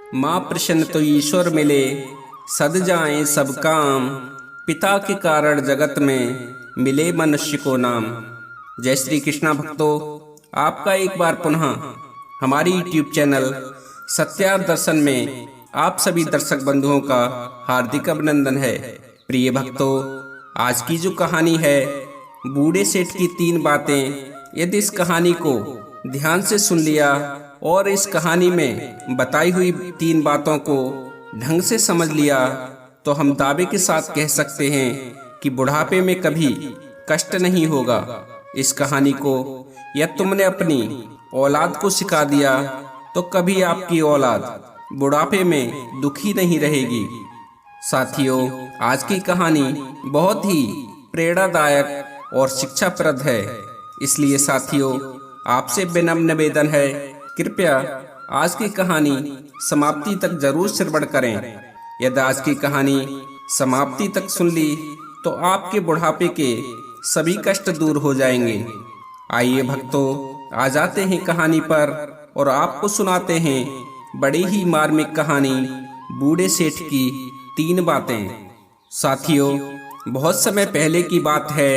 माँ प्रसन्न तो ईश्वर मिले, सद जाएं सब काम, पिता के कारण जगत में मिले मनुष्य को नाम। जय श्री कृष्णा भक्तों, आपका एक बार पुनः हमारी यूट्यूब चैनल सत्यार्थ दर्शन में आप सभी दर्शक बंधुओं का हार्दिक अभिनंदन है। प्रिय भक्तों, आज की जो कहानी है बूढ़े सेठ की 3 बातें, यदि इस कहानी को ध्यान से सुन लिया और इस कहानी में बताई हुई 3 बातों को ढंग से समझ लिया तो हम दावे के साथ कह सकते हैं कि बुढ़ापे में कभी कष्ट नहीं होगा। इस कहानी को यदि तुमने अपनी औलाद को सिखा दिया तो कभी आपकी औलाद बुढ़ापे में दुखी नहीं रहेगी। साथियों, आज की कहानी बहुत ही प्रेरणादायक और शिक्षाप्रद है, इसलिए साथियों आपसे विनम्र निवेदन है, कृपया आज की कहानी समाप्ति तक जरूर श्रवण करें। यदि आज की कहानी समाप्ति तक सुन ली तो आपके बुढ़ापे के सभी कष्ट दूर हो जाएंगे। आइए भक्तों, आ जाते हैं कहानी पर और आपको सुनाते हैं बड़ी ही मार्मिक कहानी बूढ़े सेठ की 3 बातें। साथियों, बहुत समय पहले की बात है,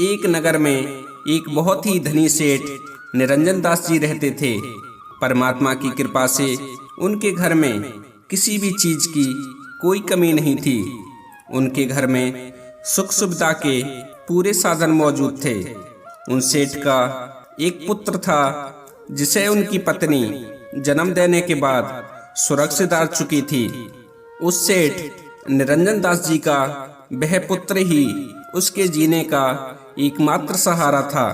एक नगर में एक बहुत ही धनी सेठ निरंजन दास जी रहते थे। परमात्मा की कृपा से उनके घर में किसी भी चीज की कोई कमी नहीं थी। उनके घर में सुख सुविधा के पूरे साधन मौजूद थे। उन सेठ का एक पुत्र था जिसे उनकी पत्नी जन्म देने के बाद स्वर्ग से दार चुकी थी। उस सेठ निरंजन दास जी का वह पुत्र ही उसके जीने का एकमात्र सहारा था।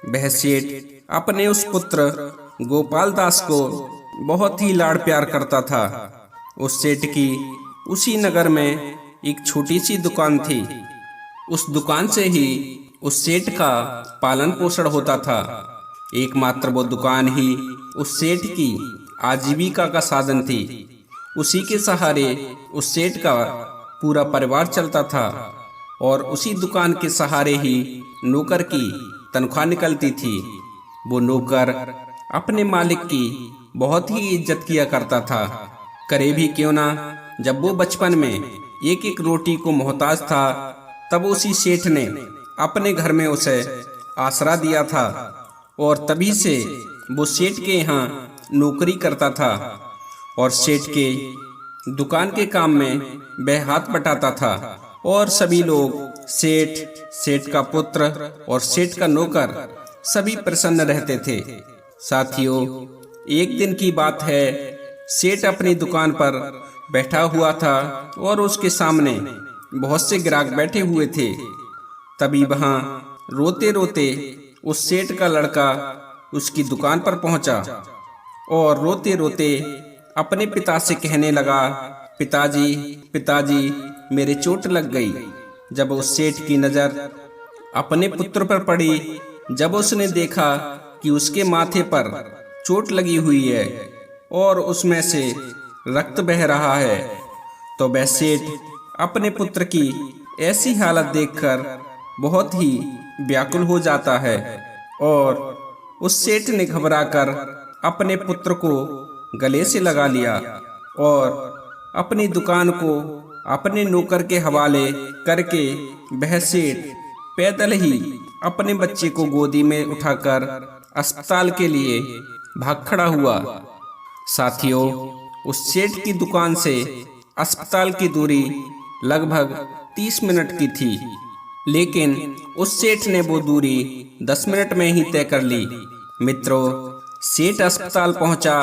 वह सेठ अपने उस पुत्र गोपाल दास को बहुत ही लाड़ प्यार करता था। उस सेठ की उसी नगर में एक छोटी सी दुकान थी। उस दुकान से ही उस सेठ का पालन पोषण होता था। एकमात्र वो दुकान ही उस सेठ की आजीविका का साधन थी। उसी के सहारे उस सेठ का पूरा परिवार चलता था और उसी दुकान के सहारे ही नौकर की तनख्वाह निकलती थी। वो नौकर अपने मालिक की बहुत ही इज्जत किया करता था। करे भी क्यों ना, जब वो बचपन में एक एक रोटी को मोहताज था तब उसी सेठ ने अपने घर में उसे आसरा दिया था और तभी से वो सेठ के यहाँ नौकरी करता था और सेठ के दुकान के काम में वह हाथ बटाता था। और सभी लोग सेठ, सेठ का पुत्र और सेठ का नौकर सभी प्रसन्न रहते थे। साथियों, एक दिन की बात है, सेठ अपनी दुकान पर बैठा हुआ था और उसके सामने बहुत से ग्राहक बैठे हुए थे। तभी वहां रोते रोते उस सेठ का लड़का उसकी दुकान पर पहुंचा और रोते रोते अपने पिता से कहने लगा, पिताजी पिताजी, मेरे चोट लग गई। जब उस सेठ की नजर अपने पुत्र पर पड़ी, जब उसने देखा कि उसके माथे पर चोट लगी हुई है और उसमें से रक्त बह रहा है, तो वह सेठ अपने पुत्र की ऐसी हालत देखकर बहुत ही व्याकुल हो जाता है और उस सेठ ने घबराकर अपने पुत्र को गले से लगा लिया और अपनी दुकान को अपने नौकर के हवाले करके वह सेठ पैदल ही अपने बच्चे को गोदी में उठाकर अस्पताल के लिए भाग खड़ा हुआ। साथियों, उस सेठ की दुकान से अस्पताल की दूरी लगभग 30 मिनट की थी, लेकिन उस सेठ ने वो दूरी 10 मिनट में ही तय कर ली। मित्रों, सेठ अस्पताल पहुंचा,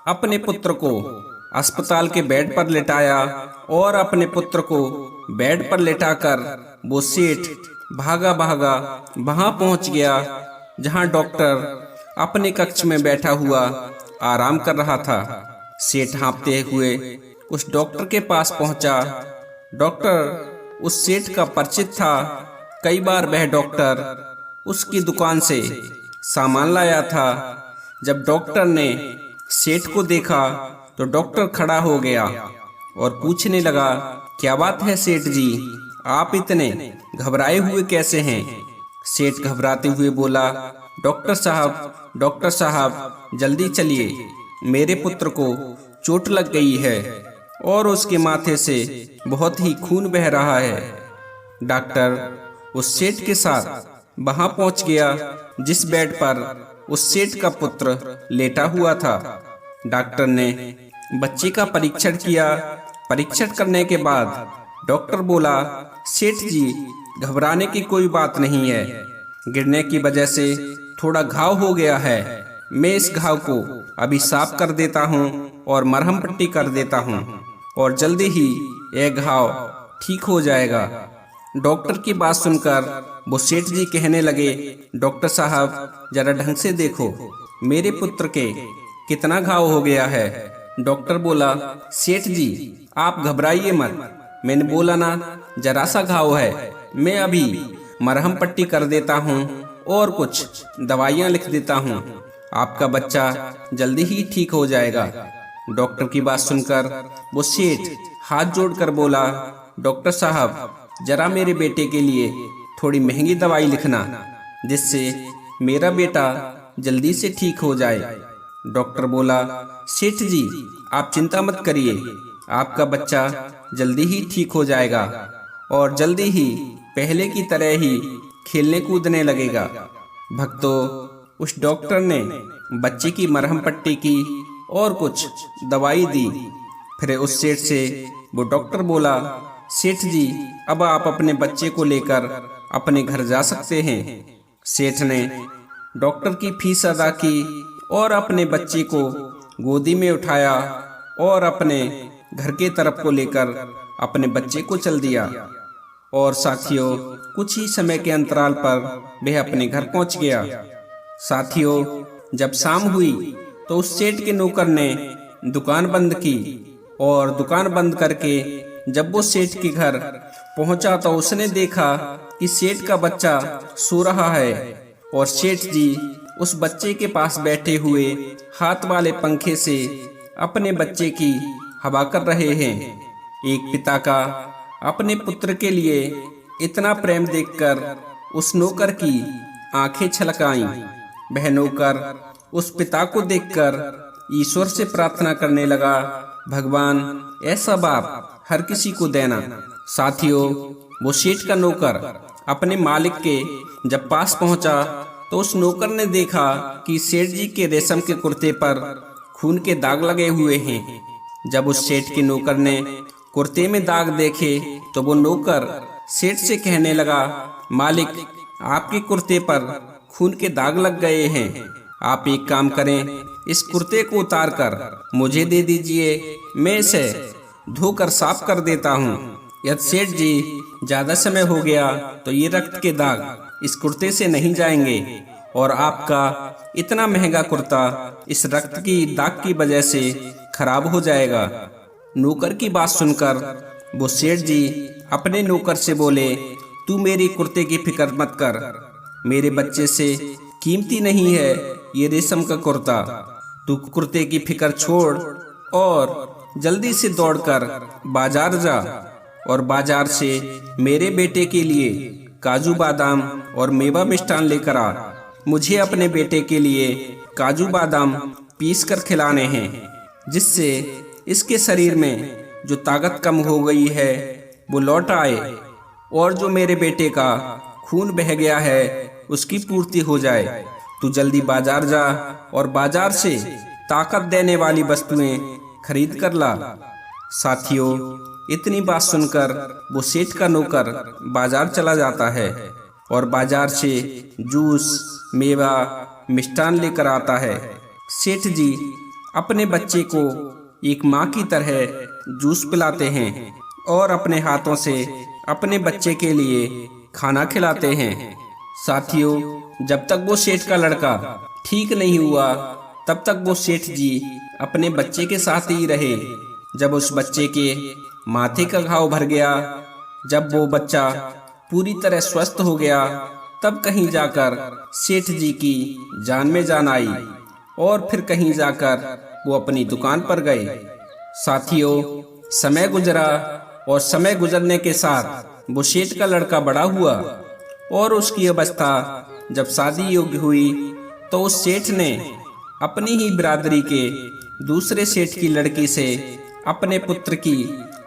अपने पुत्र को अस्पताल के बेड पर लेटाया और अपने पुत्र को बेड पर लेटाकर वो सेठ भागा भागा वहां पहुंच गया जहां डॉक्टर अपने कक्ष में बैठा हुआ आराम कर रहा था। सेठ हाँफते हुए उस डॉक्टर के पास पहुंचा। डॉक्टर उस सेठ का परिचित था। कई बार वह डॉक्टर उसकी दुकान से सामान लाया था। जब डॉक्टर ने सेठ को देखा तो डॉक्टर खड़ा हो गया और पूछने लगा, क्या बात है सेठ जी, आप इतने घबराए हुए कैसे हैं? सेठ घबराते हुए बोला, डॉक्टर साहब जल्दी चलिए, मेरे पुत्र को चोट लग गई है और उसके माथे से बहुत ही खून बह रहा है। डॉक्टर उस सेठ के साथ वहां पहुंच गया जिस बेड पर उस सेठ का पुत्र लेटा हुआ था। डॉक्टर ने बच्चे का परीक्षण किया। परीक्षण करने के बाद डॉक्टर बोला, सेठ जी, घबराने की कोई बात नहीं है। गिरने की वजह से थोड़ा घाव हो गया है। मैं इस घाव को अभी साफ कर देता हूँ और मरहम पट्टी कर देता हूँ और जल्दी ही यह घाव ठीक हो जाएगा। डॉक्टर की बात सुनकर वो सेठ जी कहने लगे, डॉक्टर साहब, जरा ढंग से देखो, मेरे पुत्र के कितना घाव हो गया है। डॉक्टर बोला, सेठ जी, आप घबराइए मत। मैंने बोला ना, जरा सा घाव है। मैं अभी मरहम पट्टी कर देता हूँ और कुछ दवाइयाँ लिख देता हूँ। आपका बच्चा जल्दी ही ठीक हो जाएगा। डॉक्टर की बात सुनकर वो सेठ हाथ जोड़कर बोला, डॉक्टर साहब, जरा मेरे बेटे के लिए थोड़ी महंगी दवाई लिखना, जिससे मेरा बेटा जल्दी से ठीक हो जाए। डॉक्टर बोला, सेठ जी, आप चिंता मत करिए, आपका बच्चा जल्दी ही ठीक हो जाएगा और जल्दी ही पहले की तरह ही खेलने कूदने लगेगा। भक्तों, उस डॉक्टर ने बच्चे की मरहम पट्टी की और कुछ दवाई दी। फिर उस सेठ से वो डॉक्टर बोला, सेठ जी, अब आप अपने बच्चे को लेकर अपने घर जा सकते हैं। सेठ ने डॉक्टर की फीस अदा की और अपने बच्चे को गोदी में उठाया और अपने घर के तरफ को लेकर अपने बच्चे को चल दिया। और साथियों, कुछ ही समय के अंतराल पर वह अपने घर पहुंच गया। साथियों, जब शाम हुई तो उस सेठ के नौकर ने दुकान बंद की और दुकान बंद करके जब वो सेठ के घर पहुंचा तो उसने देखा कि सेठ का बच्चा सो रहा है और सेठ जी उस बच्चे के पास बैठे हुए हाथ वाले पंखे से अपने बच्चे की हवा कर रहे हैं। एक पिता का अपने पुत्र के लिए इतना प्रेम देखकर उस नौकर की आंखें छलक आईं। वह नौकर उस पिता को देखकर ईश्वर से प्रार्थना करने लगा, भगवान, ऐसा बाप हर किसी को देना। साथियों, वो सेठ का नौकर अपने मालिक के जब पास पहुंचा तो उस नौकर ने देखा कि सेठ जी के रेशम के कुर्ते पर खून के दाग लगे हुए हैं। जब उस सेठ के नौकर ने कुर्ते में दाग देखे तो वो नौकर सेठ से कहने लगा, मालिक, आपके कुर्ते पर खून के दाग लग गए हैं। आप एक काम करें, इस कुर्ते को उतार कर मुझे दे दीजिए, मैं इसे धोकर साफ कर देता हूँ। यदि सेठ जी ज्यादा समय हो गया तो ये रक्त के दाग इस कुर्ते से नहीं जाएंगे और आपका इतना महंगा कुर्ता इस रक्त की दाग की वजह से खराब हो जाएगा। नौकर की बात सुनकर वो सेठ जी अपने नौकर से बोले, तू मेरी कुर्ते की फिक्र मत कर, मेरे बच्चे से कीमती नहीं है ये रेशम का कुर्ता। तू कुर्ते की फिक्र छोड़ और जल्दी से दौड़कर बाजार जा और बाजार से मेरे बेटे के लिए काजू बादाम और मेवा मिष्ठान लेकर आ। मुझे अपने बेटे के लिए काजू बादाम पीस कर खिलाने हैं, जिससे इसके शरीर में जो ताकत कम हो गई है वो लौट आए और जो मेरे बेटे का खून बह गया है उसकी पूर्ति हो जाए। तू जल्दी बाजार जा और बाजार से ताकत देने वाली वस्तुएं खरीद कर ला। साथियों, इतनी बात सुनकर वो सेठ का नौकर बाजार चला जाता है और बाजार से जूस, मेवा, मिष्ठान लेकर आता है। सेठ जी अपने बच्चे को एक माँ की तरह जूस पिलाते हैं और अपने हाथों से अपने बच्चे के लिए खाना खिलाते हैं। साथियों, जब तक वो सेठ का लड़का ठीक नहीं हुआ तब तक वो सेठ जी अपने बच्चे के साथ ही रहे। जब उस बच्चे के माथे का घाव भर गया, जब वो बच्चा पूरी तरह स्वस्थ हो गया, तब कहीं जाकर सेठ जी की जान में जान आई और फिर कहीं जाकर वो अपनी दुकान पर गए। साथियों, समय गुजरा और समय गुजरने के साथ वो सेठ का लड़का बड़ा हुआ और उसकी अवस्था जब शादी योग्य हुई तो उस सेठ ने अपनी ही बिरादरी के दूसरे सेठ की लड़की से अपने पुत्र की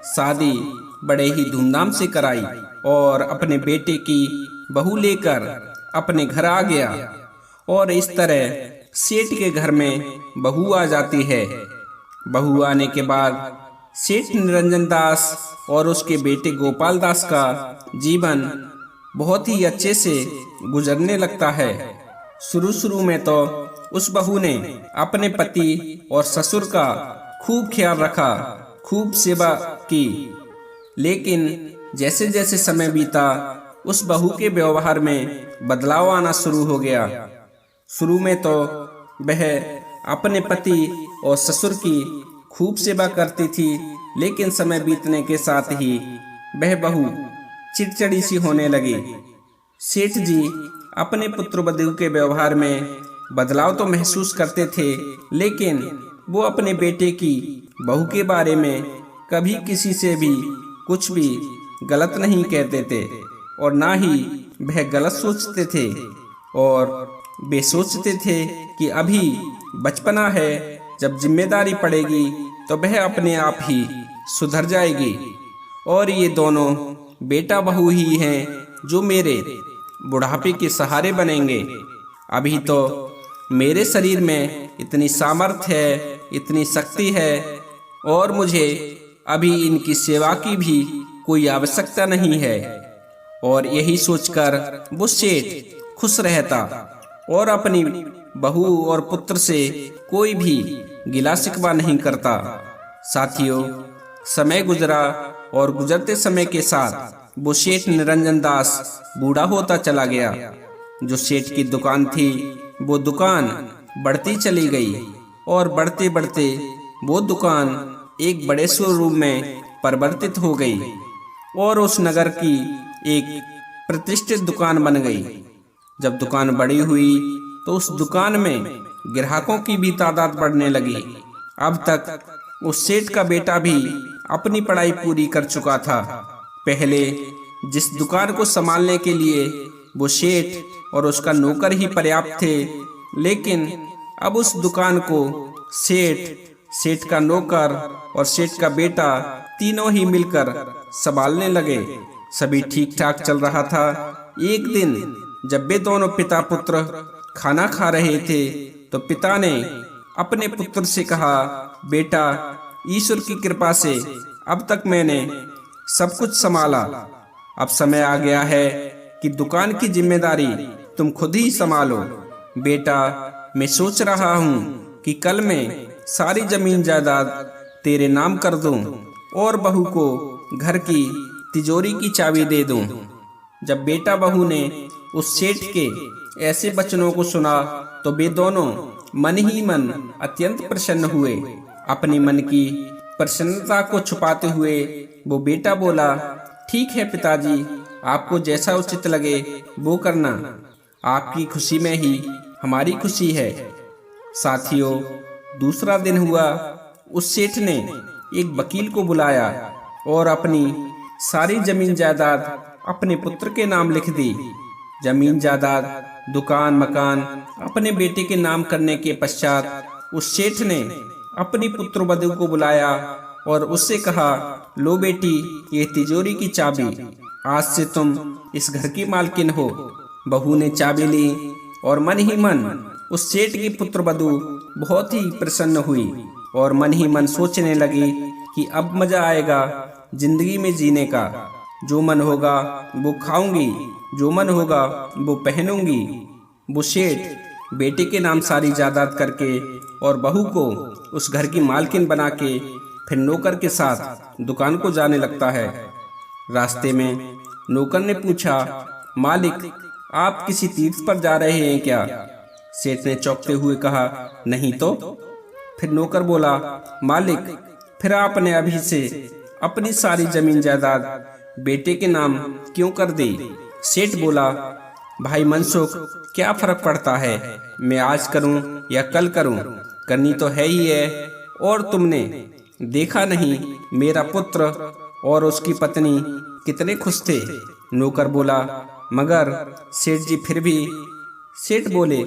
शादी बड़े ही धूमधाम से कराई और अपने बेटे की बहू लेकर अपने घर आ गया। और इस तरह सेठ के घर में बहू आ जाती है। बहू आने के बाद सेठ निरंजन दास और उसके बेटे गोपाल दास का जीवन बहुत ही अच्छे से गुजरने लगता है। शुरू में तो उस बहू ने अपने पति और ससुर का खूब ख्याल रखा, खूब सेवा की। लेकिन जैसे जैसे समय बीता उस बहू के व्यवहार में बदलाव आना शुरू हो गया। शुरू में तो वह अपने पति और ससुर की खूब सेवा करती थी, लेकिन समय बीतने के साथ ही वह बहू चिड़चिड़ी सी होने लगी। सेठ जी अपने पुत्र वधू के व्यवहार में बदलाव तो महसूस करते थे, लेकिन वो अपने बेटे की बहू के बारे में कभी किसी से भी कुछ भी गलत नहीं कहते थे और ना ही वह गलत सोचते थे। और वे सोचते थे कि अभी बचपना है, जब जिम्मेदारी पड़ेगी तो वह अपने आप ही सुधर जाएगी और ये दोनों बेटा बहू ही हैं जो मेरे बुढ़ापे के सहारे बनेंगे। अभी तो मेरे शरीर में इतनी सामर्थ्य है, इतनी शक्ति है और मुझे अभी इनकी सेवा की भी कोई आवश्यकता नहीं है। और यही सोचकर वो सेठ खुश रहता और अपनी बहू और पुत्र से कोई भी गिला शिकवा नहीं करता। साथियों, समय गुजरा और गुजरते समय के साथ वो सेठ निरंजन दास बूढ़ा होता चला गया। जो सेठ की दुकान थी वो दुकान बढ़ती चली गई और बढ़ते बढ़ते वो दुकान एक बड़े शोरूम में परिवर्तित हो गई और उस नगर की एक प्रतिष्ठित दुकान बन गई। जब दुकान बड़ी हुई तो उस दुकान में ग्राहकों की भी तादाद बढ़ने लगी। अब तक उस सेठ का बेटा भी अपनी पढ़ाई पूरी कर चुका था। पहले जिस दुकान को संभालने के लिए वो सेठ और उसका नौकर ही पर्याप्त थे, लेकिन अब उस दुकान को सेठ का नौकर और सेठ का बेटा तीनों ही मिलकर संभालने लगे। सभी ठीक ठाक चल रहा था। एक दिन जब वे दोनों पिता पुत्र खाना खा रहे थे तो पिता ने अपने पुत्र से कहा, बेटा, ईश्वर की कृपा से अब तक मैंने सब कुछ संभाला। अब समय आ गया है कि दुकान की जिम्मेदारी तुम खुद ही संभालो। बेटा, मैं सोच रहा हूँ कि कल मैं सारी जमीन जायदाद तेरे नाम कर दूं और बहू को घर की तिजोरी की चाबी दे दूं। जब बेटा बहू ने उस सेठ के ऐसे वचनों को सुना तो वे दोनों मन ही मन अत्यंत प्रसन्न हुए। अपनी मन की प्रसन्नता को छुपाते हुए वो बेटा बोला, ठीक है पिताजी, आपको जैसा उचित लगे वो करना। आपकी खुशी में ही हमारी खुशी है। साथियों, दूसरा दिन हुआ। उस सेठ ने एक वकील को बुलाया और अपनी सारी जमीन जायदाद अपने पुत्र के नाम लिख दी। जमीन जायदाद, दुकान, मकान अपने बेटे के नाम करने के पश्चात उस सेठ ने अपनी पुत्र वधू को बुलाया और उससे कहा, लो बेटी, ये तिजोरी की चाबी, आज से तुम इस घर की मालकिन हो। बहू ने चाबी ली और मन ही मन उस सेठ की पुत्र वधू बहुत ही प्रसन्न हुई और मन ही मन सोचने लगी कि अब मजा आएगा जिंदगी में जीने का। जो मन होगा वो खाऊंगी, जो मन होगा वो पहनूंगी। वो सेठ बेटे के नाम सारी जायदाद करके और बहू को उस घर की मालकिन बना के फिर नौकर के साथ दुकान को जाने लगता है। रास्ते में नौकर ने पूछा, मालिक, आप किसी तीर्थ पर जा रहे हैं क्या? सेठ ने चौंकते हुए कहा, नहीं तो। फिर नौकर बोला, मालिक, फिर आपने अभी से अपनी सारी जमीन जायदाद बेटे के नाम क्यों कर दी? सेठ बोला, भाई मनसुख, क्या फर्क पड़ता है, मैं आज करूं या कल करूं, करनी तो है ही है। और तुमने देखा नहीं मेरा पुत्र और उसकी पत्नी कितने खुश थे। नौकर बोला, मगर सेठ जी फिर भी। सेठ बोले,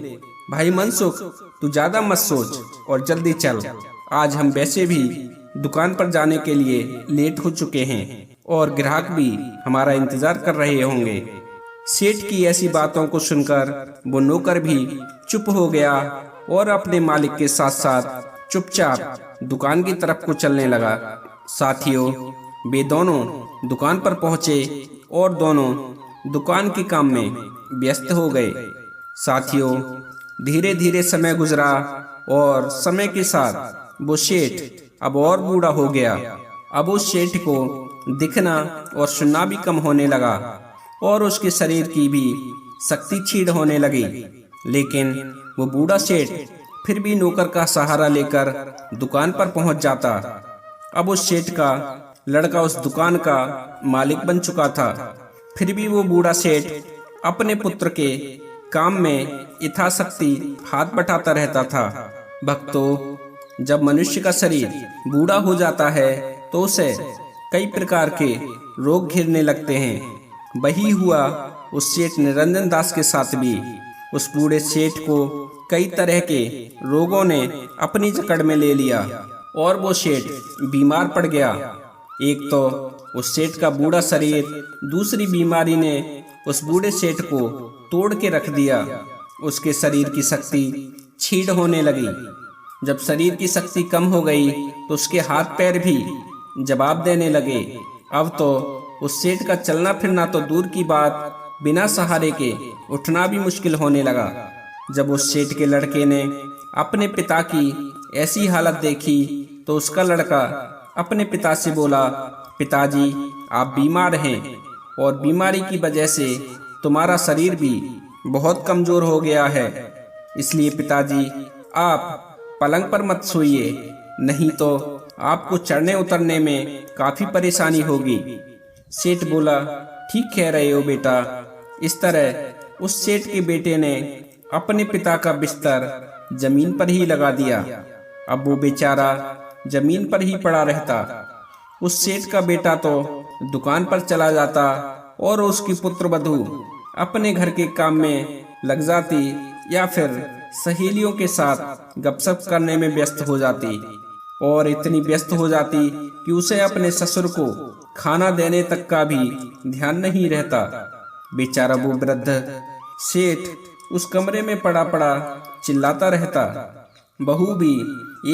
भाई मनसुख, तू ज्यादा मत सोच और जल्दी चल। आज हम वैसे भी दुकान पर जाने के लिए लेट हो चुके हैं और ग्राहक भी हमारा इंतजार कर रहे होंगे। सेठ की ऐसी बातों को सुनकर वो नौकर भी चुप हो गया और अपने मालिक के साथ साथ चुपचाप दुकान की तरफ को चलने लगा। साथियों, वे दोनों दुकान पर पहुंचे और दोनों दुकान के काम में व्यस्त हो गए। साथियों, धीरे धीरे समय गुजरा और समय के साथ वो सेठ अब और बूढ़ा हो गया। अब उस सेठ को दिखना और सुनना भी कम होने लगा और उसके शरीर की भी शक्ति क्षीण होने लगी। लेकिन वो बूढ़ा सेठ फिर भी नौकर का सहारा लेकर दुकान पर पहुंच जाता। अब उस सेठ का लड़का उस दुकान का मालिक बन चुका था। फिर भी वो बूढ़ा सेठ अपने पुत्र के काम में यथाशक्ति हाथ बटाता रहता था। भक्तों, जब मनुष्य का शरीर बूढ़ा हो जाता है तो उसे कई प्रकार के रोग घेरने लगते हैं। वही हुआ उस सेठ निरंजन दास के साथ भी। उस बूढ़े सेठ को कई तरह के रोगों ने अपनी जकड़ में ले लिया और वो सेठ बीमार पड़ गया। एक तो उस सेठ का बूढ़ा शरीर, दूसरी बीमारी ने उस बूढ़े सेठ को तोड़ के रख दिया। उसके शरीर की शक्ति क्षीण होने लगी। जब शरीर की शक्ति कम हो गई तो उसके हाथ पैर भी जवाब देने लगे। अब तो उस सेठ का चलना फिरना तो दूर की बात, बिना सहारे के उठना भी मुश्किल होने लगा। जब उस सेठ के लड़के ने अपने पिता की ऐसी हालत देखी तो उसका लड़का अपने पिता से बोला, पिताजी, आप बीमार हैं और बीमारी की वजह से तुम्हारा शरीर भी बहुत कमजोर हो गया है। इसलिए पिताजी, आप पलंग पर मत सोइए, नहीं तो आपको चढ़ने उतरने में काफी परेशानी होगी। सेठ बोला, ठीक कह रहे हो बेटा। इस तरह उस सेठ के बेटे ने अपने पिता का बिस्तर जमीन पर ही लगा दिया। अब वो बेचारा जमीन पर ही पड़ा रहता। उस सेठ का बेटा तो दुकान पर चला जाता और उसकी पुत्र वधू अपने घर के काम में लग जाती या फिर सहेलियों के साथ गपशप करने में व्यस्त हो जाती और इतनी व्यस्त हो जाती कि उसे अपने ससुर को खाना देने तक का भी ध्यान नहीं रहता। बेचारा वो वृद्ध सेठ उस कमरे में पड़ा पड़ा चिल्लाता रहता। बहू भी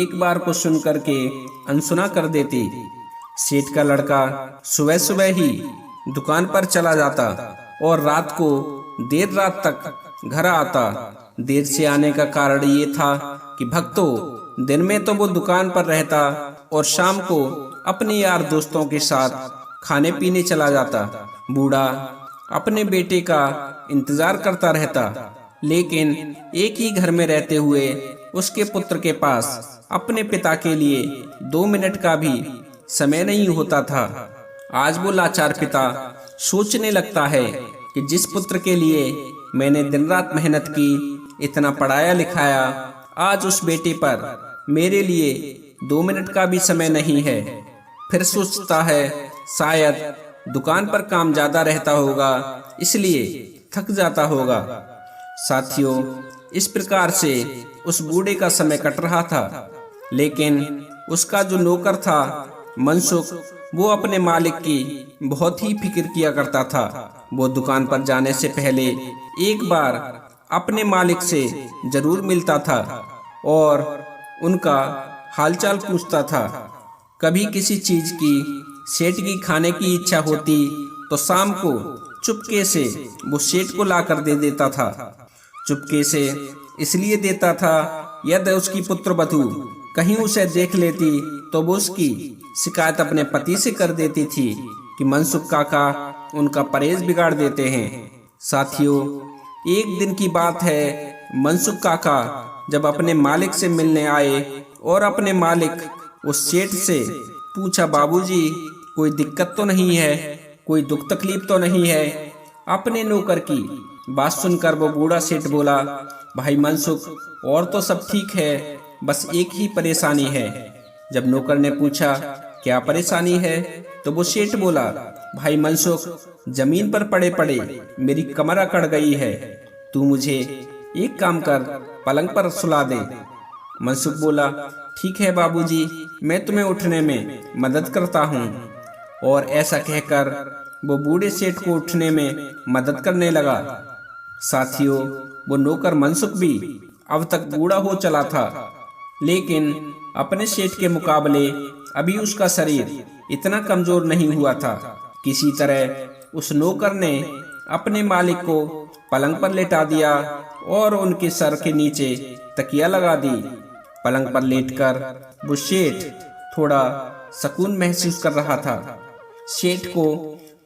एक बार को सुन करके अनसुना कर देती। सेठ का लड़का सुबह सुबह ही दुकान पर चला जाता और रात को देर रात तक घर आता। देर से आने का कारण ये था कि भक्तों, दिन में तो वो दुकान पर रहता और शाम को अपने यार दोस्तों के साथ खाने पीने चला जाता। बूढ़ा अपने बेटे का इंतजार करता रहता, लेकिन एक ही घर में रहते हुए उसके पुत्र के पास अपने पिता के लिए 2 मिनट का भी समय नहीं होता था। आज वो लाचार पिता सोचने लगता है कि जिस पुत्र के लिए मैंने दिन रात मेहनत की, इतना पढ़ाया लिखाया, आज उस बेटे पर मेरे लिए 2 मिनट का भी समय नहीं है। फिर सोचता है शायद दुकान पर काम ज्यादा रहता होगा, इसलिए थक जाता होगा। साथियों, इस प्रकार से उस बूढ़े का समय कट रहा था। लेकिन उसका जो नौकर था मनसुख, वो अपने मालिक की बहुत ही फिक्र किया करता था। वो दुकान पर जाने से पहले एक बार अपने मालिक से जरूर मिलता था और उनका हालचाल पूछता था। कभी किसी चीज की सेठ की खाने की इच्छा होती तो शाम को चुपके से वो सेठ को ला कर दे देता था। चुपके से इसलिए देता था यदि उसकी पुत्र वधू कहीं उसे देख लेती तो वो उसकी शिकायत अपने पति से कर देती थी कि मनसुख काका उनका परहेज बिगाड़ देते हैं। साथियों, एक दिन की बात है, मनसुख काका जब अपने मालिक से मिलने आए और अपने मालिक उस सेठ से पूछा, बाबूजी कोई दिक्कत तो नहीं है, कोई दुख तकलीफ तो नहीं है। अपने नौकर की बात सुनकर वो बूढ़ा सेठ बोला, भाई मनसुख, और तो सब ठीक है, बस एक ही परेशानी है। जब नौकर ने पूछा क्या परेशानी है तो वो सेठ बोला, भाई मनसुख, जमीन पर पड़े पड़े मेरी कमर अकड़ गई है, तू मुझे एक काम कर, पलंग पर सुला दे। मनसुख बोला, ठीक है बाबूजी, मैं तुम्हें उठने में मदद करता हूँ। और ऐसा कहकर वो बूढ़े सेठ को उठने में मदद करने लगा। साथियों, वो नौकर मनसुख भी अब तक बूढ़ा हो चला था, लेकिन अपने सेठ के मुकाबले अभी उसका शरीर इतना कमजोर नहीं हुआ था। किसी तरह उस नौकर ने अपने मालिक को पलंग पर लेटा दिया और उनके सर के नीचे तकिया लगा दी। पलंग पर लेटकर वो सेठ थोड़ा सुकून महसूस कर रहा था। सेठ को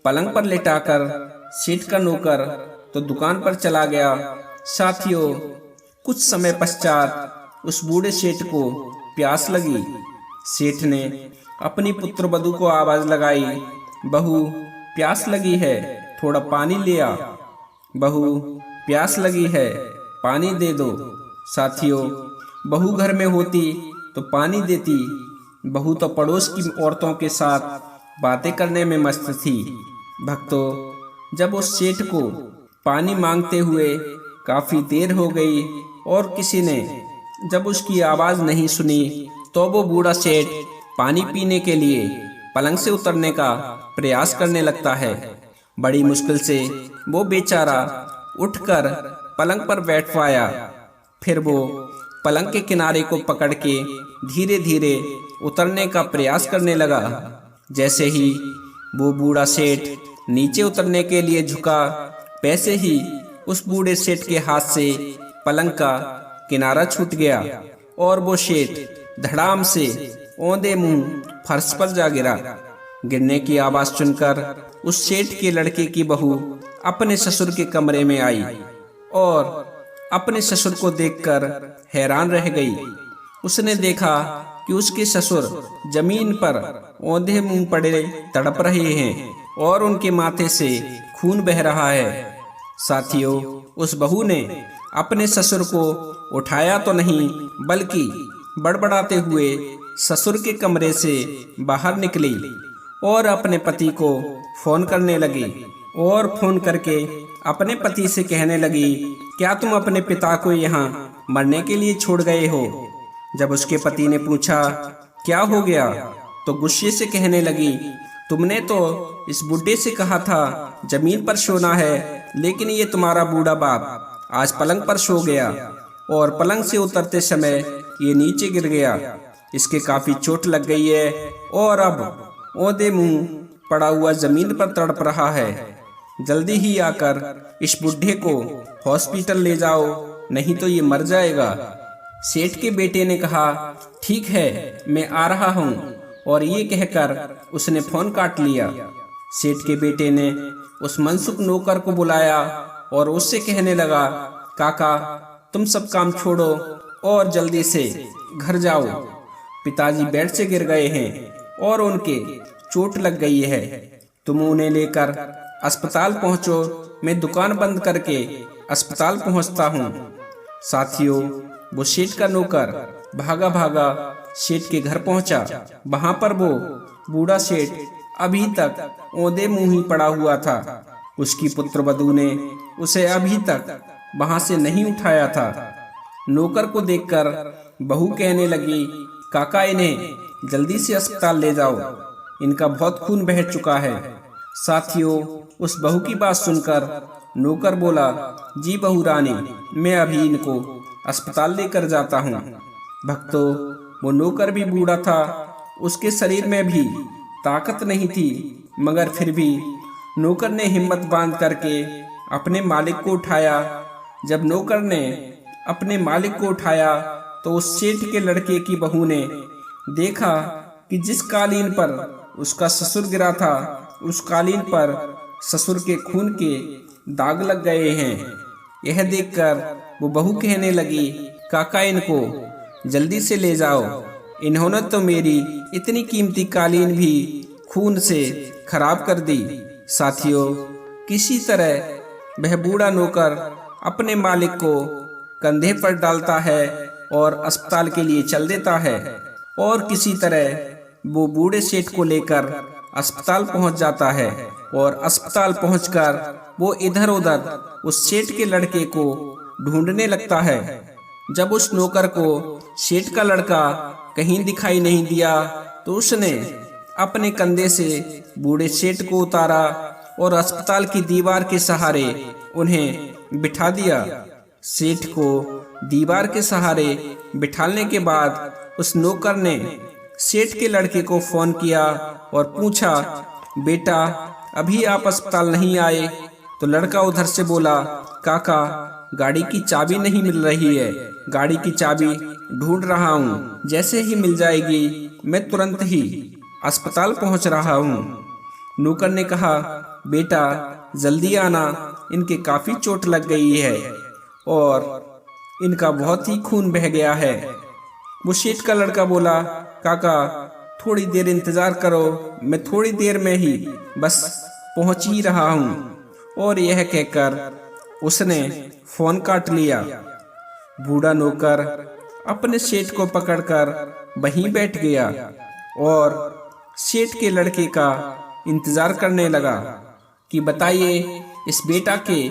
पलंग पर लेटाकर सेठ का नौकर तो दुकान पर चला गया। साथियों, कुछ समय पश्चात उस बूढ़े सेठ को प्यास लगी। सेठ ने अपनी पुत्र वधू को आवाज लगाई, बहू प्यास लगी है, थोड़ा पानी ले आ। बहू प्यास लगी है, पानी दे दो। साथियों, बहू घर में होती तो पानी देती। बहू तो पड़ोस की औरतों के साथ बातें करने में मस्त थी। भक्तों, जब उस सेठ को पानी मांगते हुए काफी देर हो गई और किसी ने जब उसकी आवाज नहीं सुनी, तो वो बूढ़ा सेठ पानी पीने के लिए पलंग से उतरने का प्रयास करने लगता है। बड़ी मुश्किल से वो बेचारा उठकर पलंग पर बैठ पाया। फिर वो पलंग के किनारे को पकड़ के धीरे धीरे उतरने का प्रयास करने लगा। जैसे ही वो बूढ़ा सेठ नीचे उतरने के लिए झुका, वैसे ही उस बूढ़े सेठ के हाथ से पलंग का किनारा छूट गया और वो सेठ धड़ाम से औंधे मुंह फर्श पर जा गिरा। गिरने की आवाज सुनकर उस सेठ के लड़के की बहू अपने ससुर के कमरे में आई और अपने ससुर को देखकर हैरान रह गई। उसने देखा कि उसके ससुर जमीन पर औंधे मुंह पड़े तड़प रहे हैं और उनके माथे से खून बह रहा है। साथियों, उस बहू ने अपने ससुर को उठाया तो नहीं, बल्कि बड़बड़ाते हुए ससुर के कमरे से बाहर निकली और अपने पति को फोन करने लगी और फोन करके अपने पति से कहने लगी, क्या तुम अपने पिता को यहाँ मरने के लिए छोड़ गए हो? जब उसके पति ने पूछा क्या हो गया, तो गुस्से से कहने लगी, तुमने तो इस बुढ़े से कहा था जमीन पर सोना है, लेकिन ये तुम्हारा बूढ़ा बाप आज पलंग पर सो गया और पलंग से उतरते समय ये नीचे गिर गया। इसके काफी चोट लग गई है और अब औंधे मुंह पड़ा हुआ जमीन पर तड़प रहा है। जल्दी ही आकर इस बुढ़े को हॉस्पिटल ले जाओ, नहीं तो ये मर जाएगा। सेठ के बेटे ने कहा, ठीक है, मैं आ रहा हूँ, और ये कहकर उसने फोन काट लिया। सेठ के बेटे ने उस मनसुख नौकर को बुलाया और उससे कहने लगा, काका तुम सब काम छोड़ो और जल्दी से घर जाओ। पिताजी बेड से गिर गए हैं और उनके चोट लग गई है, तुम उन्हें लेकर अस्पताल पहुंचो, मैं दुकान बंद करके अस्पताल पहुंचता हूं। साथियों, वो सेठ का नौकर भागा भागा सेठ के घर पहुंचा। वहां पर वो बूढ़ा सेठ अभी तक औंधे मुंह ही पड़ा हुआ था। उसकी पुत्र वधू ने उसे अभी तक वहां से नहीं उठाया था। नौकर को देखकर बहू कहने लगी, काका इन्हें जल्दी से अस्पताल ले जाओ, इनका बहुत खून बह चुका है। साथियों, उस बहू की बात सुनकर नौकर बोला, जी बहू रानी, मैं अभी इनको अस्पताल लेकर जाता हूँ। भक्तों, वो नौकर भी बूढ़ा था, उसके शरीर में भी ताकत नहीं थी, मगर फिर भी नौकर ने हिम्मत बांध करके अपने मालिक को उठाया। जब नौकर ने अपने मालिक को उठाया तो उस सेठ के लड़के की बहू ने देखा कि जिस कालीन पर उसका ससुर गिरा था, उस कालीन पर ससुर के खून के दाग लग गए हैं। यह देखकर वो बहू कहने लगी, काका इनको जल्दी से ले जाओ, इन्होंने तो मेरी इतनी कीमती कालीन भी खून से खराब कर दी। साथियों, किसी तरह वह बूढ़ा नौकर अपने मालिक को कंधे पर डालता है और अस्पताल के लिए चल देता है, और किसी तरह वो बूढ़े सेठ को लेकर अस्पताल पहुंच जाता है। और अस्पताल पहुंचकर वो इधर उधर उस सेठ के लड़के को ढूंढने लगता है। जब उस नौकर को सेठ का लड़का कहीं दिखाई नहीं दिया तो उसने अपने कंधे से बूढ़े सेठ को उतारा और अस्पताल की दीवार के सहारे उन्हें बिठा दिया। सेठ को दीवार के सहारे बिठाने के बाद उस नौकर ने सेठ के लड़के को फोन किया और पूछा, बेटा अभी आप अस्पताल नहीं आए? तो लड़का उधर से बोला, काका गाड़ी की चाबी नहीं मिल रही है, गाड़ी की चाबी ढूंढ रहा हूँ, जैसे ही मिल जाएगी मैं तुरंत ही अस्पताल पहुँच रहा हूँ। नौकर ने कहा, बेटा जल्दी आना, इनके काफी चोट लग गई है और इनका बहुत ही खून बह गया है। वो सेठ का लड़का बोला, काका थोड़ी देर इंतजार करो, मैं थोड़ी देर में ही बस पहुंच ही रहा हूँ। और यह कहकर उसने फोन काट लिया। बूढ़ा नौकर अपने सेठ को पकड़कर वहीं बैठ गया और सेठ के लड़के का इंतजार करने लगा कि बताइए इस बेटा के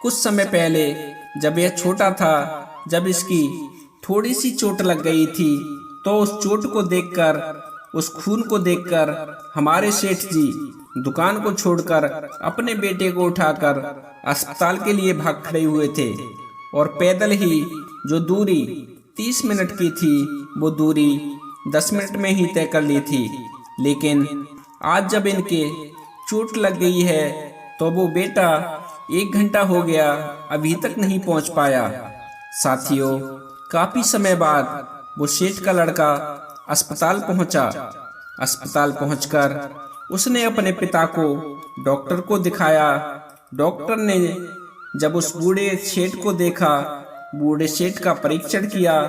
कुछ समय पहले जब यह छोटा था, जब इसकी थोड़ी सी चोट लग गई थी तो उस चोट को देखकर, उस खून को देखकर हमारे सेठ जी दुकान को छोड़कर अपने बेटे को उठाकर अस्पताल के लिए भाग खड़े हुए थे और पैदल ही जो दूरी 30 मिनट की थी वो दूरी 10 मिनट में ही तय कर ली थी। लेकिन आज जब इनके चोट लग गई है तो वो बेटा 1 घंटा हो गया अभी तक नहीं पहुंच पाया। साथियों, काफी समय बाद वो सेठ का लड़का अस्पताल पहुंचा। अस्पताल पहुंचकर उसने अपने पिता को डॉक्टर को दिखाया। डॉक्टर ने जब उस बूढ़े सेठ को देखा, बूढ़े सेठ का परीक्षण किया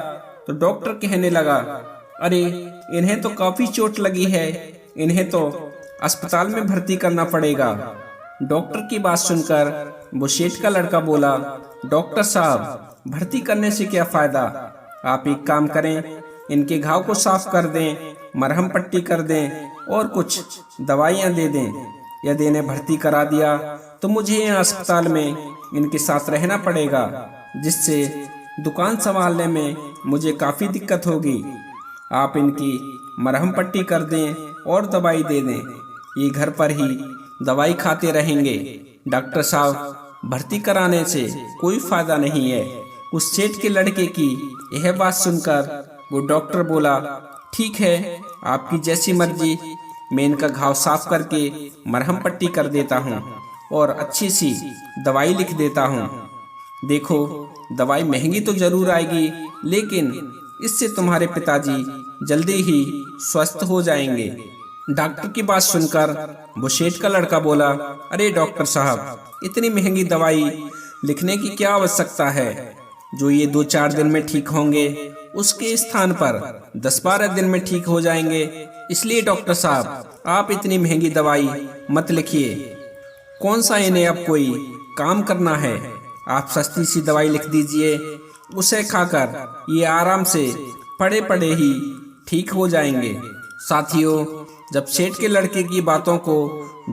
तो डॉक्टर कहने लगा, अरे इन्हें तो काफी चोट लगी है, इन्हें तो अस्पताल में भर्ती करना पड़ेगा। डॉक्टर की बात सुनकर वो सेठ का लड़का बोला, डॉक्टर साहब भर्ती करने से क्या फायदा, आप एक काम करें, इनके घाव को साफ कर दें, मरहम पट्टी कर दें और कुछ दवाइयां दे दें। यदि इन्हें भर्ती करा दिया तो मुझे यहाँ अस्पताल में इनके साथ रहना पड़ेगा, जिससे दुकान संभालने में मुझे काफ़ी दिक्कत होगी। आप इनकी मरहम पट्टी कर दें और दवाई दे दें, ये घर पर ही दवाई खाते रहेंगे। डॉक्टर साहब भर्ती कराने से कोई फायदा नहीं है। उस सेठ के लड़के की यह बात सुनकर वो डॉक्टर बोला, ठीक है आपकी जैसी मर्जी, मैं इनका घाव साफ करके मरहम पट्टी कर देता हूँ और अच्छी सी दवाई लिख देता हूँ। देखो दवाई महंगी तो जरूर आएगी, लेकिन इससे तुम्हारे पिताजी जल्दी ही स्वस्थ हो जाएंगे। डॉक्टर की बात सुनकर वो सेठ का लड़का बोला, अरे डॉक्टर साहब इतनी महंगी दवाई लिखने की क्या आवश्यकता है, जो ये 2-4 दिन में ठीक होंगे उसके स्थान पर 10-12 दिन में ठीक हो जाएंगे। इसलिए डॉक्टर साहब आप इतनी महंगी दवाई मत लिखिए, कौन सा इन्हें अब कोई काम करना है, आप सस्ती सी दवाई लिख दीजिए, उसे खाकर ये आराम से पड़े पड़े ही ठीक हो जाएंगे। साथियों, जब सेठ के लड़के की बातों को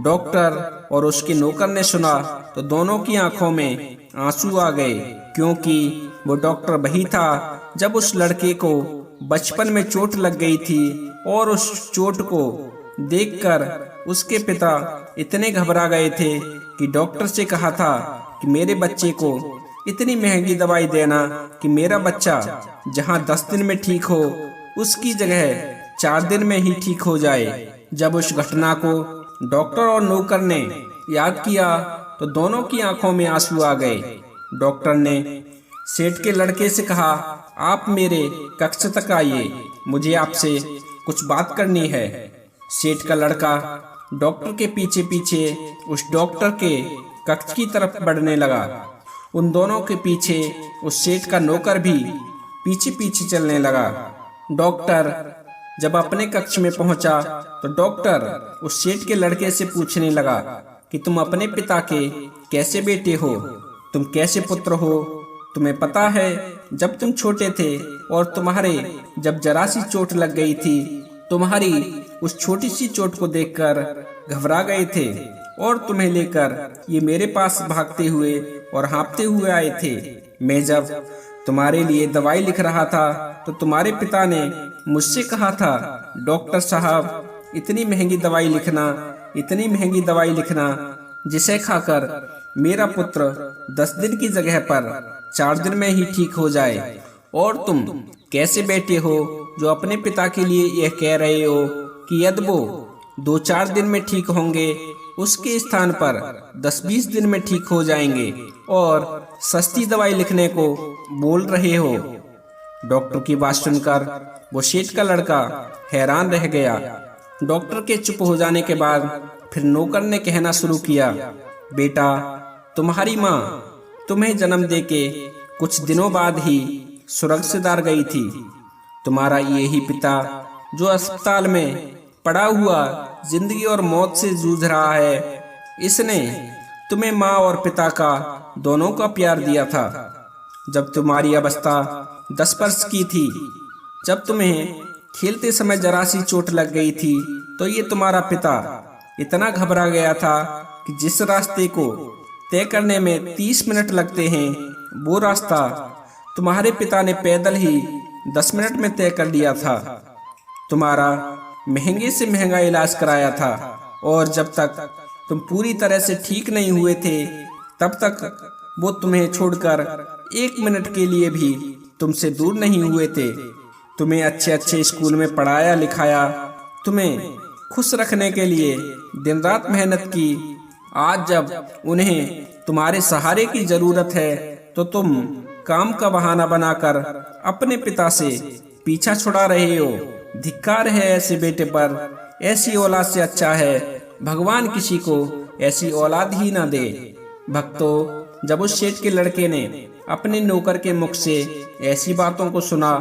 डॉक्टर और उसके नौकर ने सुना तो दोनों की आंखों में आंसू आ गए, क्योंकि वो डॉक्टर वही था जब उस लड़के को बचपन में चोट लग गई थी और उस चोट को देखकर उसके पिता इतने घबरा गए थे कि डॉक्टर से कहा था कि मेरे बच्चे को इतनी महंगी दवाई देना कि मेरा बच्चा जहां 10 दिन में ठीक हो उसकी जगह 4 दिन में ही ठीक हो जाए। जब उस घटना को डॉक्टर और नौकर ने याद किया तो दोनों की आंखों में आंसू आ गए। डॉक्टर ने सेठ के लड़के से कहा, आप मेरे कक्ष तक आइए, मुझे आपसे कुछ बात करनी है। सेठ का लड़का डॉक्टर के पीछे पीछे उस डॉक्टर के कक्ष की तरफ बढ़ने लगा। उन दोनों के पीछे उस सेठ का नौकर भी पीछे पीछे चलने लगा। डॉक्टर जब अपने कक्ष में पहुंचा तो डॉक्टर उस सेठ के लड़के से पूछने लगा कि तुम अपने पिता के कैसे बेटे हो, तुम कैसे पुत्र हो। तुम्हें पता है जब तुम छोटे थे और तुम्हारे जब जरा सी चोट लग गई थी, तुम्हारी उस छोटी सी चोट को देखकर घबरा गए थे और तुम्हें लेकर ये मेरे पास भागते हुए और हाँफते हुए आए थे। मैं जब तुम्हारे लिए दवाई लिख रहा था तो तुम्हारे पिता ने मुझसे कहा था, डॉक्टर साहब इतनी महंगी दवाई लिखना, इतनी महंगी दवाई लिखना जिसे खाकर मेरा पुत्र 10 दिन की जगह पर 4 दिन में ही ठीक हो जाए। और तुम कैसे बैठे हो जो अपने पिता के लिए यह कह रहे हो कि यदि वो 2-4 दिन में ठीक होंगे, उसके स्थान पर 10-20 दिन में ठीक हो जाएंगे और सस्ती दवाई लिखने को बोल रहे हो। डॉक्टर की बात सुनकर वो सेठ का लड़का हैरान रह गया। डॉक्टर के चुप हो जाने के बाद फिर नौकर ने कहना शुरू किया, बेटा, तुम्हारी माँ तुम्हें जन्म देके कुछ दिनों बाद ही स्वर्ग सिधार गई थी। तुम्हारा यही पिता जो अस्पताल में पड़ा हुआ जिंदगी और मौत से जूझ रहा है, इसने तुम्हें माँ और पिता का दोनों का प्यार दिया था। जब तुम्हारी अवस्था 10 वर्ष की थी, जब तुम्हें खेलते समय जरा सी चोट लग गई थी, तो ये तुम्हारा पिता इतना घबरा गया था कि जिस रास्ते को तय करने में 30 मिनट लगते हैं, वो रास्ता तुम्हारे पिता ने पैदल ही 10 मिनट में तय कर लिया था। तुम्हारा महंगे से महंगा इलाज कराया था और जब तक तुम पूरी तरह से ठीक नहीं हुए थे, तब तक वो तुम्हें छोड़कर 1 मिनट के लिए भी तुमसे दूर नहीं हुए थे। तुम्हें अच्छे अच्छे स्कूल में पढ़ाया लिखाया, तुम्हें खुश रखने के लिए दिन रात मेहनत की। आज जब उन्हें तुम्हारे सहारे की जरूरत है तो तुम काम का बहाना बनाकर अपने पिता से पीछा छुड़ा रहे हो। धिक्कार है ऐसे बेटे पर। ऐसी औलाद से अच्छा है भगवान किसी को ऐसी औलाद ही ना दे। भक्तों, जब उस सेठ के लड़के ने अपने नौकर के मुख से ऐसी बातों को सुना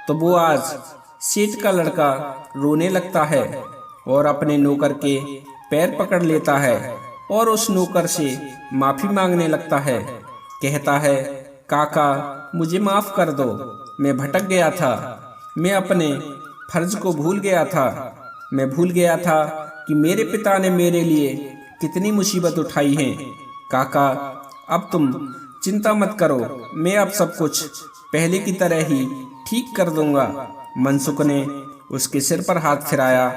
तो वो आज सेठ का लड़का रोने लगता है और अपने नौकर के पैर पकड़ लेता है और उस नौकर से माफी मांगने लगता है। कहता है, काका मुझे माफ कर दो, मैं भटक गया था, मैं अपने फर्ज को भूल गया था। मैं भूल गया था कि मेरे पिता ने मेरे लिए कितनी मुसीबत उठाई है। काका अब तुम चिंता मत करो, मैं अब सब कुछ पहले की तरह ही ठीक कर दूंगा। मनसुख ने उसके सिर पर हाथ फिराया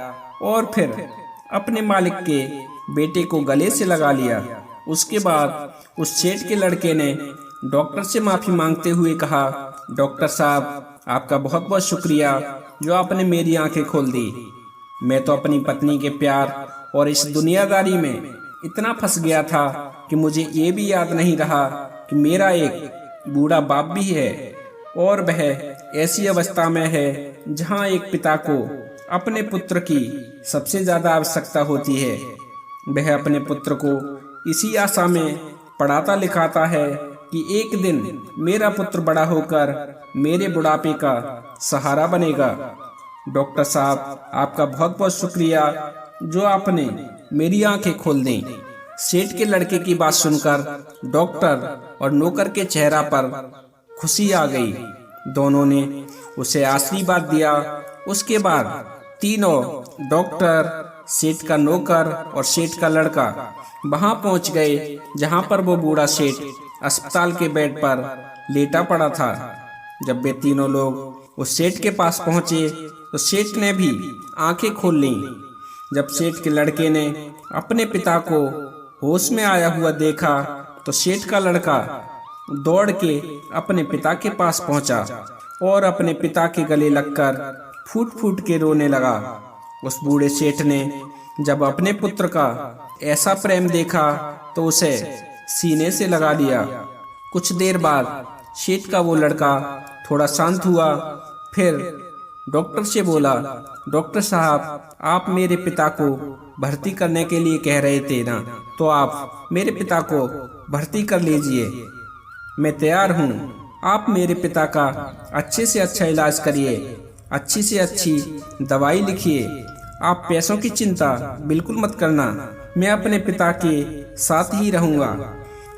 और फिर अपने मालिक के बेटे को गले से लगा लिया। उसके बाद उस सेठ के लड़के ने डॉक्टर से माफी मांगते हुए कहा, डॉक्टर साहब आपका बहुत बहुत शुक्रिया जो आपने मेरी आंखें खोल दी। मैं तो अपनी पत्नी के प्यार और इस दुनियादारी में इतना फंस गया था कि मुझे ये भी याद नहीं रहा कि मेरा एक बूढ़ा बाप भी है और वह ऐसी अवस्था में है जहां एक पिता को अपने पुत्र की सबसे ज्यादा आवश्यकता होती है। वह अपने पुत्र को इसी आशा में पढ़ाता लिखाता है कि एक दिन मेरा पुत्र बड़ा होकर मेरे बुढ़ापे का सहारा बनेगा। डॉक्टर साहब आपका बहुत बहुत शुक्रिया जो आपने मेरी आंखें खोल दी। सेठ के लड़के की बात सुनकर डॉक्टर और नौकर के चेहरा पर खुशी आ गई। दोनों ने उसे आशीर्वाद दिया। उसके बाद तीनों डॉक्टर, सेठ का नौकर और सेठ का लड़का वहां पहुंच गए जहां पर वो बूढ़ा सेठ अस्पताल के बेड पर लेटा पड़ा था। जब वे तीनों लोग उस सेठ के पास पहुंचे तो सेठ ने भी आंखें खोल लीं। जब सेठ के लड़के ने अपने पिता को होश में आया हुआ देखा तो सेठ का लड़का दौड़ के अपने पिता के पास पहुंचा और अपने पिता के गले लगकर फूट फूट के रोने लगा। उस बूढ़े सेठ ने जब अपने पुत्र का ऐसा प्रेम देखा तो उसे सीने से लगा लिया। कुछ देर बाद सेठ का वो लड़का थोड़ा शांत हुआ, फिर डॉक्टर से बोला, डॉक्टर साहब आप मेरे पिता को भर्ती करने के लिए कह रहे थे ना, तो आप मेरे पिता को भर्ती कर लीजिए। मैं तैयार हूँ। आप मेरे पिता का अच्छे से अच्छा इलाज करिए, अच्छी से अच्छी दवाई लिखिए। आप पैसों की चिंता बिल्कुल मत करना, मैं अपने पिता के साथ ही रहूँगा।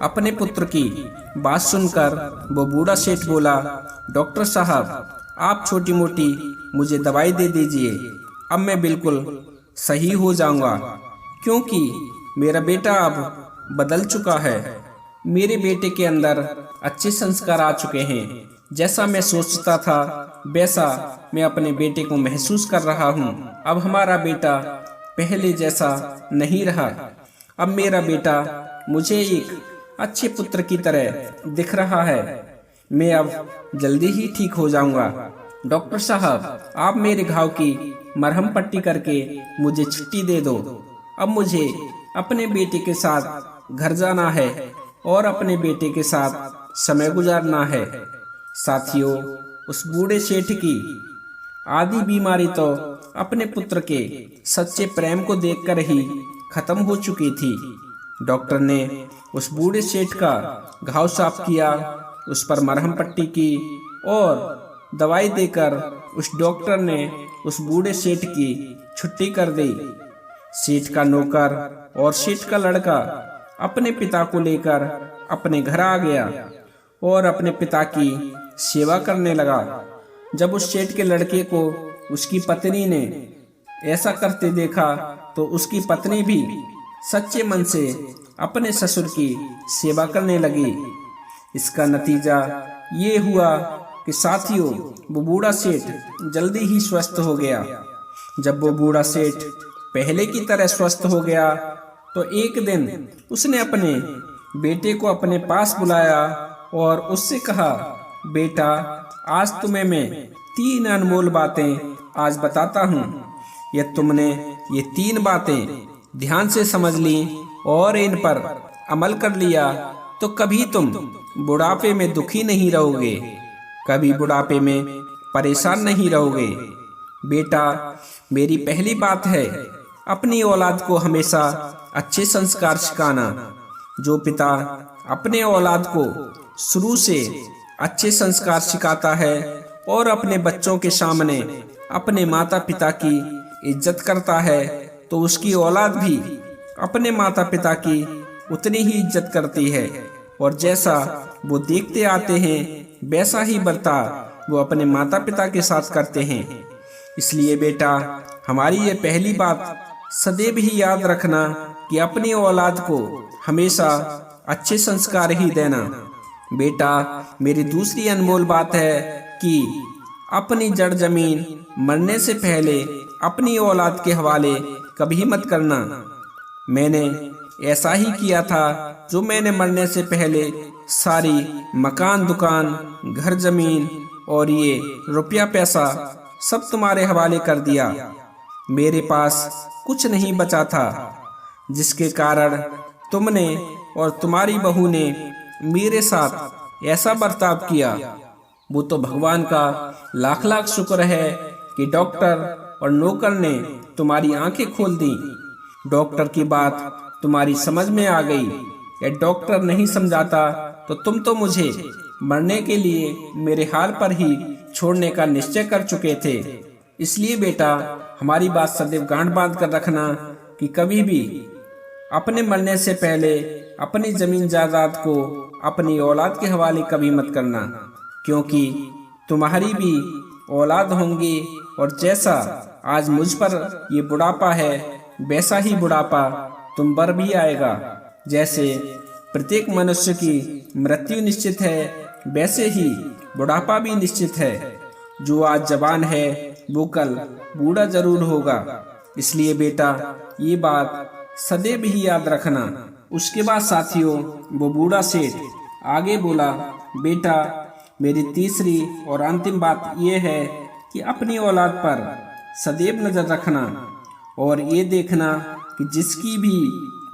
अपने पुत्र की बात सुनकर वो बूढ़ा सेठ बोला, डॉक्टर साहब आप छोटी मोटी मुझे दवाई दे दीजिए, अब मैं बिल्कुल सही हो जाऊंगा, क्योंकि मेरा बेटा अब बदल चुका है। मेरे बेटे के अंदर अच्छे संस्कार आ चुके हैं। जैसा मैं सोचता था वैसा मैं अपने बेटे को महसूस कर रहा हूँ। अब हमारा बेटा पहले जैसा नहीं रहा। अब मेरा बेटा मुझे एक अच्छे पुत्र की तरह दिख रहा है। मैं अब जल्दी ही ठीक हो जाऊंगा। डॉक्टर साहब, आप मेरे घाव की मरहम पट्टी करके मुझे छुट्टी दे दो। अब मुझे अपने बेटे के साथ घर जाना है और अपने बेटे के साथ समय गुजारना है। साथियों, उस बूढ़े सेठ की आधी बीमारी तो अपने पुत्र के सच्चे प्रेम को देखकर ही खत्म हो चुकी थी। डॉक्टर ने उस बूढ़े सेठ का घाव साफ किया, उस पर मरहम पट्टी की और दवाई देकर उस डॉक्टर ने उस बूढ़े सेठ की छुट्टी कर दी। सेठ का नौकर और सेठ का लड़का अपने पिता को लेकर अपने घर आ गया और अपने पिता की सेवा करने लगा। जब उस सेठ के लड़के को उसकी पत्नी ने ऐसा करते देखा तो उसकी पत्नी भी सच्चे मन से अपने ससुर की सेवा करने लगी। इसका नतीजा ये हुआ कि साथियों, वो बूढ़ा सेठ जल्दी ही स्वस्थ हो गया। जब वो बूढ़ा सेठ पहले की तरह स्वस्थ हो गया तो एक दिन उसने अपने बेटे को अपने पास बुलाया और उससे कहा, बेटा, आज तुम्हें मैं 3 अनमोल बातें आज बताता हूँ। यदि तुमने ये 3 बातें ध्यान से समझ ली और इन पर अमल कर लिया तो कभी तुम बुढ़ापे में दुखी नहीं रहोगे, कभी बुढ़ापे में परेशान नहीं रहोगे। बेटा, मेरी पहली बात है, अपनी औलाद को हमेशा अच्छे संस्कार सिखाना। जो पिता अपने औलाद को शुरू से अच्छे संस्कार सिखाता है और अपने बच्चों के सामने अपने माता पिता की इज्जत करता है तो उसकी औलाद भी अपने माता पिता की उतनी ही इज्जत करती है और जैसा वो देखते आते हैं वैसा ही बर्ताव वो अपने माता पिता के साथ करते हैं। इसलिए बेटा, हमारी ये पहली बात सदैव ही याद रखना कि अपनी औलाद को हमेशा अच्छे संस्कार ही देना। बेटा, मेरी दूसरी अनमोल बात है कि अपनी जड़ जमीन मरने से पहले अपनी औलाद के हवाले कभी मत करना। मैंने ऐसा ही किया था, जो मैंने मरने से पहले सारी मकान, दुकान, घर, जमीन और ये रुपया पैसा सब तुम्हारे हवाले कर दिया। मेरे पास कुछ नहीं बचा था, जिसके कारण तुमने और तुम्हारी बहू ने मेरे साथ ऐसा बर्ताव किया। वो तो भगवान का लाख लाख शुक्र है कि डॉक्टर और नौकर ने तुम्हारी आंखें खोल दी। डॉक्टर की बात तुम्हारी समझ में आ गई। या डॉक्टर नहीं समझाता तो तुम तो मुझे मरने के लिए मेरे हाल पर ही छोड़ने का निश्चय कर चुके थे। इसलिए बेटा, हमारी बात सदैव गांठ बांध कर रखना कि कभी भी अपने मरने से पहले अपनी जमीन जायदाद को अपनी औलाद के हवाले कभी मत करना, क्योंकि तुम्हारी भी औलाद होंगी और जैसा आज मुझ पर ये बुढ़ापा है वैसा ही बुढ़ापा तुम पर भी आएगा। जैसे प्रत्येक मनुष्य की मृत्यु निश्चित है, वैसे ही बुढ़ापा भी निश्चित है। जो आज जवान है वो कल बूढ़ा जरूर होगा। इसलिए बेटा, ये बात सदैव ही याद रखना। उसके बाद साथियों, वो बूढ़ा सेठ आगे बोला, बेटा, मेरी तीसरी और अंतिम बात यह है कि अपनी औलाद पर सदैव नजर रखना और ये देखना कि जिसकी भी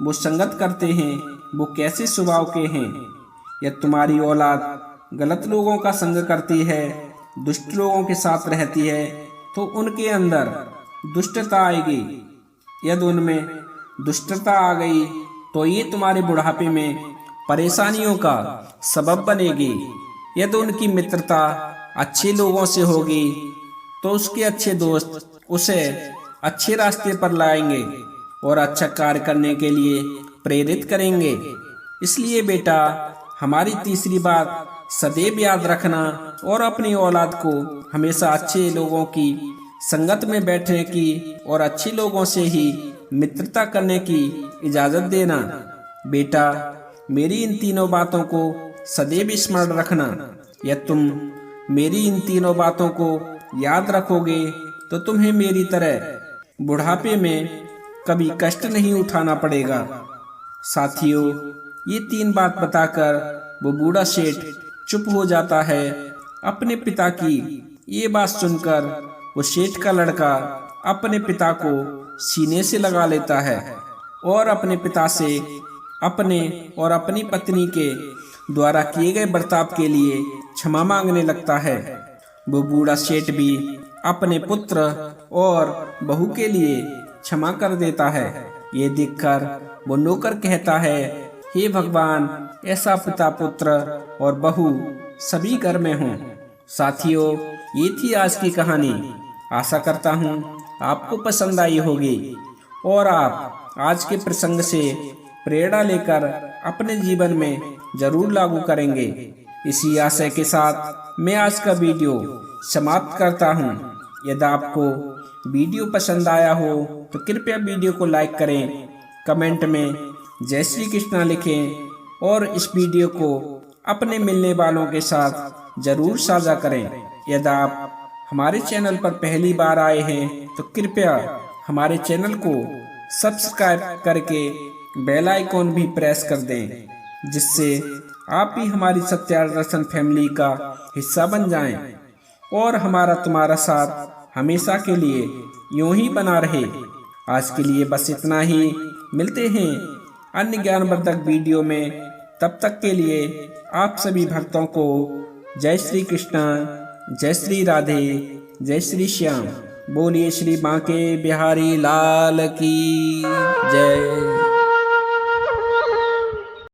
वो संगत करते हैं वो कैसे स्वभाव के हैं। यदि तुम्हारी औलाद गलत लोगों का संग करती है, दुष्ट लोगों के साथ रहती है, तो उनके अंदर दुष्टता आएगी। यदि उनमें दुष्टता आ गई तो ये तुम्हारे बुढ़ापे में परेशानियों का सबब बनेगी। यदि उनकी मित्रता अच्छे लोगों से होगी तो उसके अच्छे दोस्त उसे अच्छे रास्ते पर लाएंगे और अच्छा कार्य करने के लिए प्रेरित करेंगे। इसलिए बेटा, हमारी तीसरी बात सदैव याद रखना और अपनी औलाद को हमेशा अच्छे लोगों की संगत में बैठने की और अच्छे लोगों से ही मित्रता करने की इजाजत देना। बेटा, मेरी इन तीनों बातों को सदैव स्मरण रखना। यदि तुम मेरी इन तीनों बातों को याद रखोगे तो तुम्हें मेरी तरह बुढ़ापे में कभी कष्ट नहीं उठाना पड़ेगा। साथियों, ये 3 बात बताकर वो बूढ़ा सेठ चुप हो जाता है। अपने पिता की ये बात सुनकर वो सेठ का लड़का अपने पिता को सीने से लगा लेता है और अपने पिता से अपने और अपनी पत्नी के द्वारा किए गए बर्ताव के लिए क्षमा मांगने लगता है। वो बूढ़ा सेठ भी अपने पुत्र और बहू के लिए क्षमा कर देता है। ये देखकर वो नौकर कहता है, हे भगवान, ऐसा पिता पुत्र और बहू सभी घर में हों। साथियों, ये थी आज की कहानी। आशा करता हूँ आपको पसंद आई होगी और आप आज के प्रसंग से प्रेरणा लेकर अपने जीवन में जरूर लागू करेंगे। इसी आशय के साथ मैं आज का वीडियो समाप्त करता हूँ। यदि आपको वीडियो पसंद आया हो तो कृपया वीडियो को लाइक करें, कमेंट में जय श्री कृष्णा लिखें और इस वीडियो को अपने मिलने वालों के साथ जरूर साझा करें। यदि आप हमारे चैनल पर पहली बार आए हैं तो कृपया हमारे चैनल को सब्सक्राइब करके बेल आइकॉन भी प्रेस कर दें, जिससे आप भी हमारी सत्य दर्शन फैमिली का हिस्सा बन जाएं और हमारा तुम्हारा साथ हमेशा के लिए यूं ही बना रहे। आज के लिए बस इतना ही। मिलते हैं अन्य ज्ञानवर्धक वीडियो में। तब तक के लिए आप सभी भक्तों को जय श्री कृष्णा, जय श्री राधे, जय श्री श्याम। बोलिए श्री बांके बिहारी लाल की जय।